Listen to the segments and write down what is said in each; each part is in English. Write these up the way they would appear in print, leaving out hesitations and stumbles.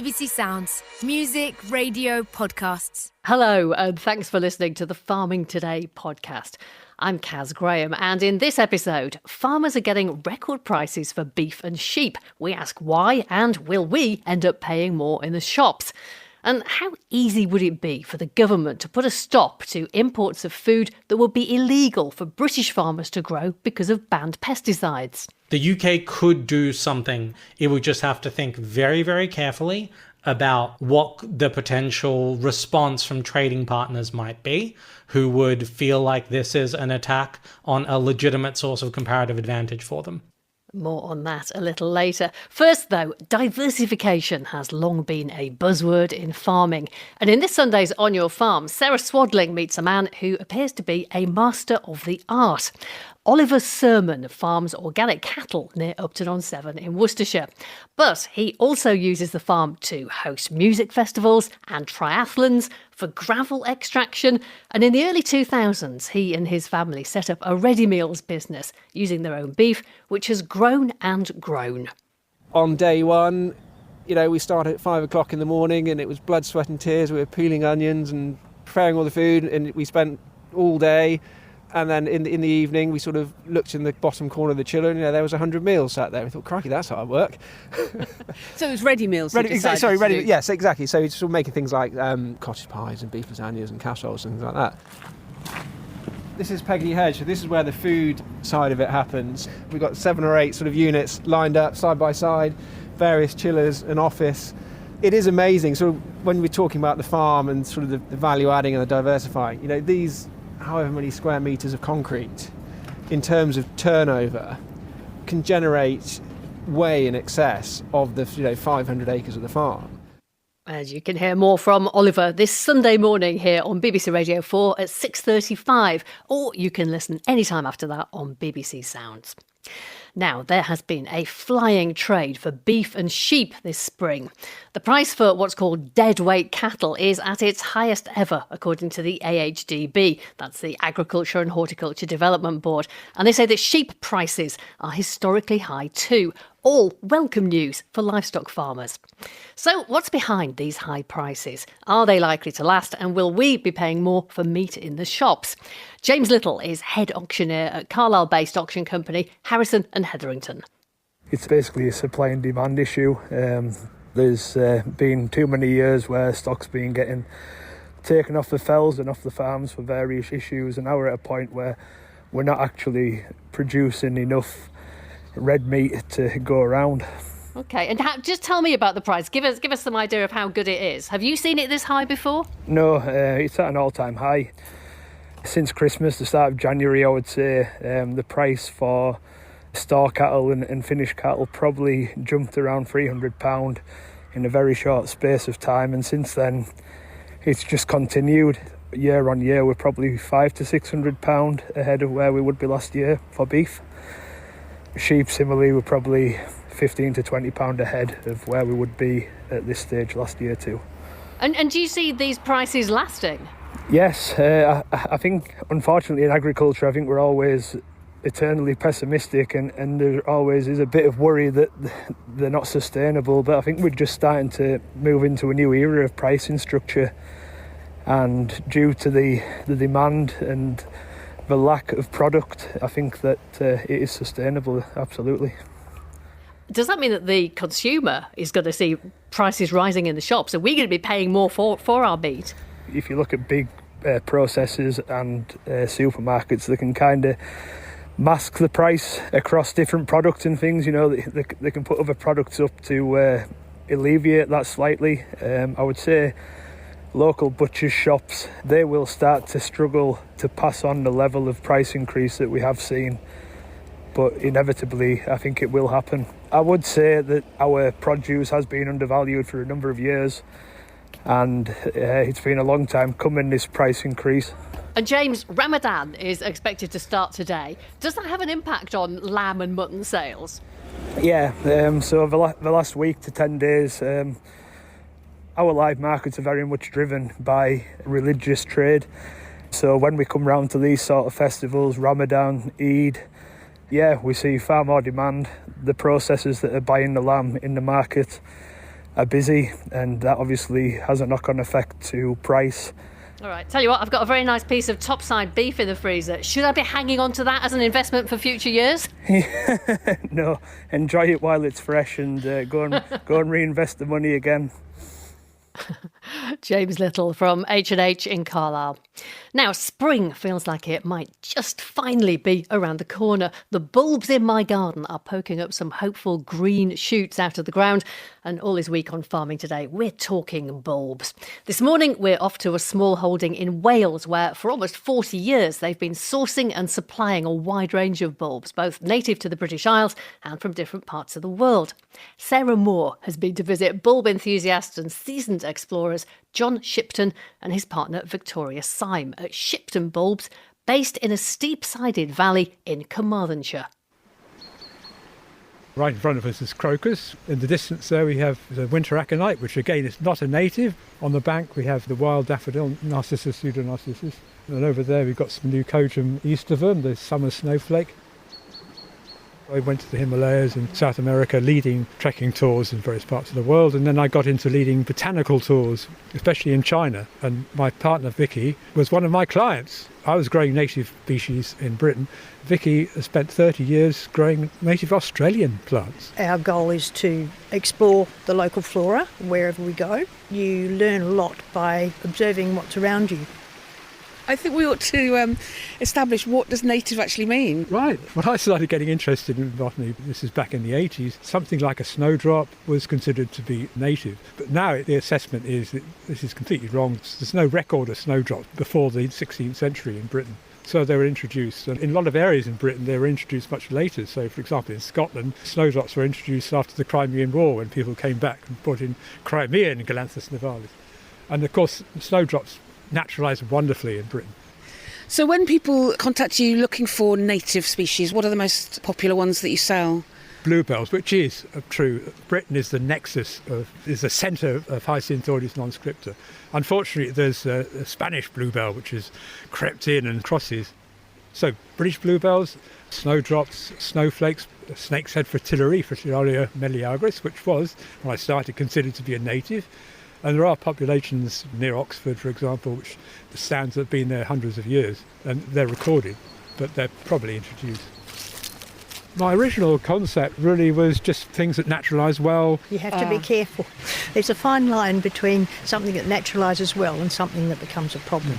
BBC Sounds. Music, radio, podcasts. Hello, and thanks for listening to the Farming Today podcast. I'm Kaz Graham, and in this episode, farmers are getting record prices for beef and sheep. We ask why, and will we end up paying more in the shops? And how easy would it be for the government to put a stop to imports of food that would be illegal for British farmers to grow because of banned pesticides? The UK could do something. It would just have to think very, very carefully about what the potential response from trading partners might be, who would feel like this is an attack on a legitimate source of comparative advantage for them. More on that a little later. First, though, diversification has long been a buzzword in farming. And in this Sunday's On Your Farm, Sarah Swadling meets a man who appears to be a master of the art. Oliver Sermon farms organic cattle near Upton-on-Severn in Worcestershire. But he also uses the farm to host music festivals and triathlons, for gravel extraction. And in the early 2000s, he and his family set up a ready meals business using their own beef, which has grown and grown. On day one, we started at 5 o'clock in the morning and it was blood, sweat and tears. We were peeling onions and preparing all the food, and we spent all day. And then in the evening, we sort of looked in the bottom corner of the chiller, and there was 100 meals sat there. We thought, crikey, that's hard work. So it was ready meals. Ready. Yes, exactly. So it's sort of making things like cottage pies and beef lasagnas and casseroles and things like that. This is Peggotty Hedge. So this is where the food side of it happens. We've got 7 or 8 sort of units lined up side by side, various chillers, an office. It is amazing. So when we're talking about the farm and sort of the value adding and the diversifying, these however many square metres of concrete in terms of turnover can generate way in excess of the 500 acres of the farm. As you can hear more from Oliver this Sunday morning here on BBC Radio 4 at 6:35, or you can listen anytime after that on BBC Sounds. Now, there has been a flying trade for beef and sheep this spring. The price for what's called deadweight cattle is at its highest ever, according to the AHDB. That's the Agriculture and Horticulture Development Board. And they say that sheep prices are historically high too. All welcome news for livestock farmers. So what's behind these high prices? Are they likely to last, and will we be paying more for meat in the shops? James Little is head auctioneer at Carlisle-based auction company Harrison and Hetherington. It's basically a supply and demand issue. There's been too many years where stock's been getting taken off the fells and off the farms for various issues, and now we're at a point where we're not actually producing enough red meat to go around. OK, and just tell me about the price. Give us some idea of how good it is. Have you seen it this high before? No, it's at an all-time high. Since Christmas, the start of January, I would say the price for store cattle and finished cattle probably jumped around £300 in a very short space of time, and since then it's just continued. Year on year, we're probably £500 to £600 ahead of where we would be last year for beef. Sheep, similarly, were probably £15 to £20 ahead of where we would be at this stage last year too. And do you see these prices lasting? Yes, I think, unfortunately, in agriculture, I think we're always eternally pessimistic, and there always is a bit of worry that they're not sustainable. But I think we're just starting to move into a new era of pricing structure, and due to the demand and the lack of product, I think that it is sustainable, absolutely. Does that mean that the consumer is going to see prices rising in the shops? Are we going to be paying more for our meat? If you look at big processors and supermarkets, they can kind of mask the price across different products and things. They can put other products up to alleviate that slightly. I would say local butchers' shops, they will start to struggle to pass on the level of price increase that we have seen, but inevitably I think it will happen. I would say that our produce has been undervalued for a number of years, and it's been a long time coming, this price increase. And James, Ramadan is expected to start today. Does that have an impact on lamb and mutton sales? Yeah, so the last week to 10 days, our live markets are very much driven by religious trade. So when we come round to these sort of festivals, Ramadan, Eid, we see far more demand. The processors that are buying the lamb in the market are busy, and that obviously has a knock-on effect to price. All right, tell you what, I've got a very nice piece of topside beef in the freezer. Should I be hanging on to that as an investment for future years? No, enjoy it while it's fresh, and go and reinvest the money again. James Little from H&H in Carlisle. Now, spring feels like it might just finally be around the corner. The bulbs in my garden are poking up some hopeful green shoots out of the ground. And all this week on Farming Today, we're talking bulbs. This morning, we're off to a small holding in Wales, where for almost 40 years, they've been sourcing and supplying a wide range of bulbs, both native to the British Isles and from different parts of the world. Sarah Moore has been to visit bulb enthusiasts and seasoned explorers John Shipton and his partner Victoria Syme at Shipton Bulbs, based in a steep-sided valley in Carmarthenshire. Right in front of us is crocus. In the distance there we have the winter aconite, which again is not a native. On the bank we have the wild daffodil, Narcissus pseudonarcissus. And over there we've got some Leucojum aestivum, the summer snowflake. I went to the Himalayas in South America leading trekking tours in various parts of the world, and then I got into leading botanical tours, especially in China. And my partner Vicky was one of my clients. I was growing native species in Britain. Vicky has spent 30 years growing native Australian plants. Our goal is to explore the local flora wherever we go. You learn a lot by observing what's around you. I think we ought to establish what does native actually mean. Right. When I started getting interested in botany, this is back in the 80s, something like a snowdrop was considered to be native. But now the assessment is that this is completely wrong. There's no record of snowdrops before the 16th century in Britain. So they were introduced. And in a lot of areas in Britain, they were introduced much later. So, for example, in Scotland, snowdrops were introduced after the Crimean War when people came back and brought in Crimean Galanthus nivalis. And, of course, snowdrops naturalise wonderfully in Britain. So when people contact you looking for native species, what are the most popular ones that you sell? Bluebells, which is true. Britain is the nexus, is the centre of Hyacinthornis non-scripta. Unfortunately, there's a Spanish bluebell which has crept in and crosses. So British bluebells, snowdrops, snowflakes, snake's head fritillary, Fritillaria meleagris, which was, when I started, considered to be a native. And there are populations near Oxford, for example, which the stands have been there hundreds of years, and they're recorded, but they're probably introduced. My original concept really was just things that naturalise well. You have to be careful. There's a fine line between something that naturalises well and something that becomes a problem.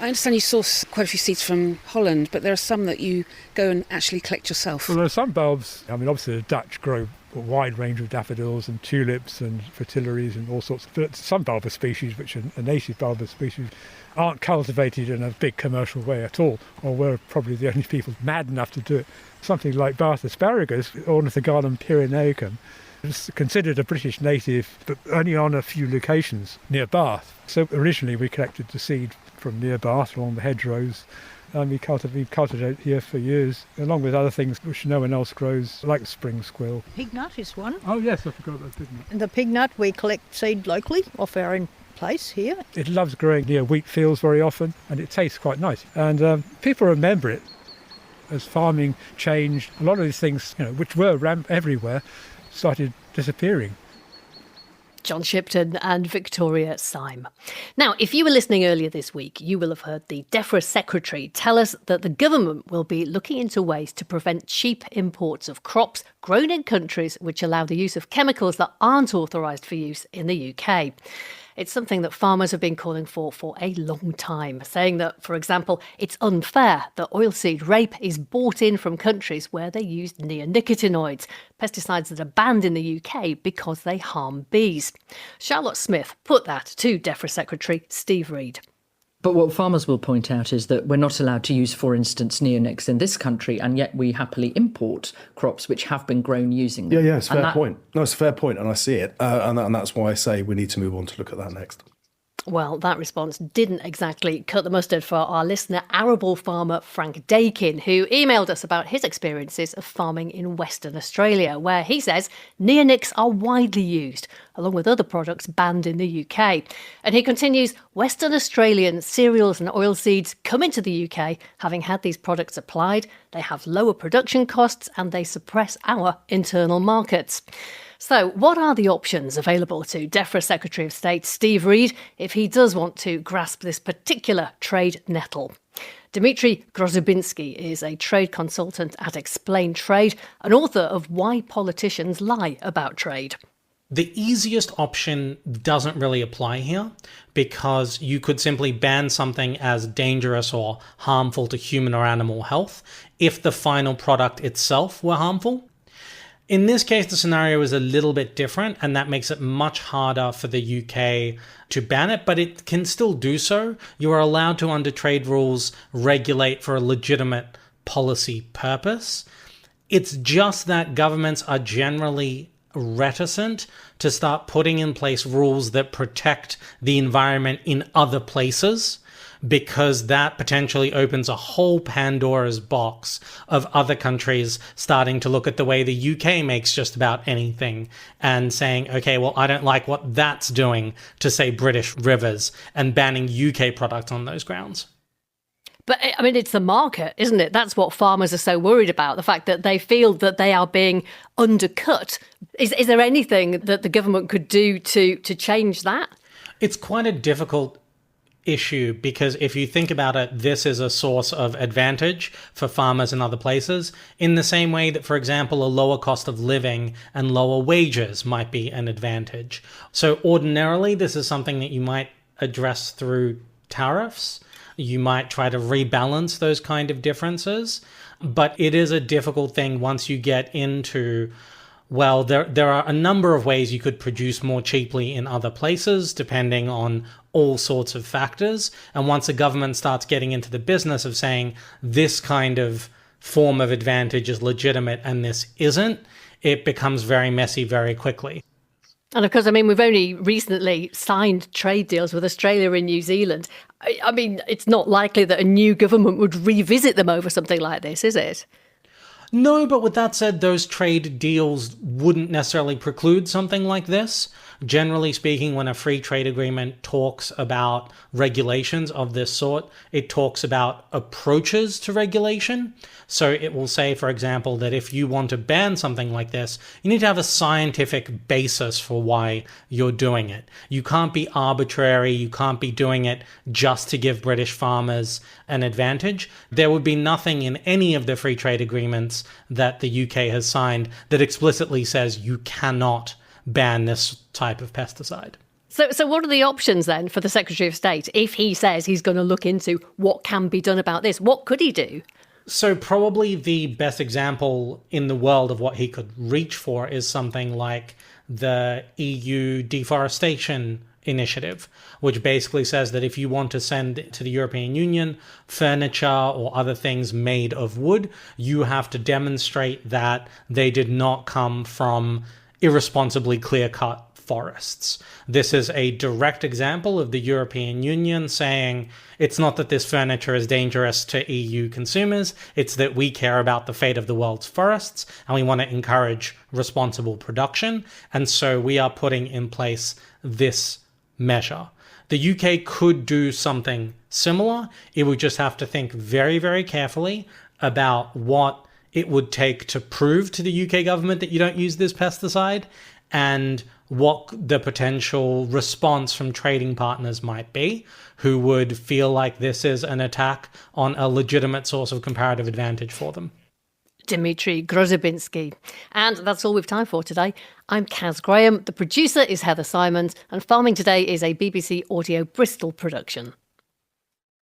I understand you source quite a few seeds from Holland, but there are some that you go and actually collect yourself. Well, there are some bulbs, obviously the Dutch grow a wide range of daffodils and tulips and fritillaries and all sorts. But some bulbous species, which are native bulbous species, aren't cultivated in a big commercial way at all, or we're probably the only people mad enough to do it. Something like Bath asparagus, Ornithogalum pyrenaicum, is considered a British native, but only on a few locations near Bath. So originally we collected the seed from near Bath along the hedgerows, and we've cultivated here for years, along with other things which no one else grows, like the spring squill. Pignut is one. Oh yes, I forgot about pignut. And the pignut we collect seed locally off our own place here. It loves growing near wheat fields very often, and it tastes quite nice. And people remember it. As farming changed, a lot of these things, which were everywhere, started disappearing. John Shipton and Victoria Syme. Now, if you were listening earlier this week, you will have heard the DEFRA Secretary tell us that the government will be looking into ways to prevent cheap imports of crops grown in countries which allow the use of chemicals that aren't authorised for use in the UK. It's something that farmers have been calling for a long time, saying that, for example, it's unfair that oilseed rape is bought in from countries where they use neonicotinoids, pesticides that are banned in the UK because they harm bees. Charlotte Smith put that to DEFRA Secretary Steve Reed. But what farmers will point out is that we're not allowed to use, for instance, neonics in this country, and yet we happily import crops which have been grown using them. Yeah, it's a fair point. No, it's a fair point, and I see it. And that's why I say we need to move on to look at that next. Well, that response didn't exactly cut the mustard for our listener, arable farmer Frank Dakin, who emailed us about his experiences of farming in Western Australia, where he says neonics are widely used, along with other products banned in the UK. And he continues, Western Australian cereals and oilseeds come into the UK having had these products applied. They have lower production costs and they suppress our internal markets. So, what are the options available to DEFRA Secretary of State Steve Reed if he does want to grasp this particular trade nettle? Dmitry Grozubinski is a trade consultant at Explain Trade and author of Why Politicians Lie About Trade. The easiest option doesn't really apply here because you could simply ban something as dangerous or harmful to human or animal health if the final product itself were harmful. In this case, the scenario is a little bit different, and that makes it much harder for the UK to ban it, but it can still do so. You are allowed to, under trade rules, regulate for a legitimate policy purpose. It's just that governments are generally reticent to start putting in place rules that protect the environment in other places, because that potentially opens a whole Pandora's box of other countries starting to look at the way the UK makes just about anything and saying, okay, well, I don't like what that's doing to, say, British rivers, and banning UK products on those grounds. But, I mean, it's the market, isn't it? That's what farmers are so worried about, the fact that they feel that they are being undercut. Is there anything that the government could do to change that? It's quite a difficult issue because if you think about it, this is a source of advantage for farmers in other places, in the same way that, for example, a lower cost of living and lower wages might be an advantage. So ordinarily, this is something that you might address through tariffs. You might try to rebalance those kind of differences, but it is a difficult thing once you get into, well, there are a number of ways you could produce more cheaply in other places, depending on all sorts of factors. And once a government starts getting into the business of saying this kind of form of advantage is legitimate and this isn't, it becomes very messy very quickly. And of course, I mean, we've only recently signed trade deals with Australia and New Zealand. I mean, it's not likely that a new government would revisit them over something like this, is it? No, but with that said, those trade deals wouldn't necessarily preclude something like this. Generally speaking, when a free trade agreement talks about regulations of this sort, it talks about approaches to regulation. So it will say, for example, that if you want to ban something like this, you need to have a scientific basis for why you're doing it. You can't be arbitrary. You can't be doing it just to give British farmers an advantage. There would be nothing in any of the free trade agreements that the UK has signed that explicitly says you cannot ban this type of pesticide. So what are the options then for the Secretary of State if he says he's going to look into what can be done about this? What could he do? So probably the best example in the world of what he could reach for is something like the EU deforestation initiative, which basically says that if you want to send to the European Union furniture or other things made of wood, you have to demonstrate that they did not come from irresponsibly clear-cut forests. This is a direct example of the European Union saying it's not that this furniture is dangerous to EU consumers, it's that we care about the fate of the world's forests and we want to encourage responsible production. And so we are putting in place this measure. The UK could do something similar. It would just have to think very, very carefully about what it would take to prove to the UK government that you don't use this pesticide and what the potential response from trading partners might be who would feel like this is an attack on a legitimate source of comparative advantage for them. Dmitry Grozubinski. And that's all we've time for today. I'm Kaz Graham. The producer is Heather Simons. And Farming Today is a BBC Audio Bristol production.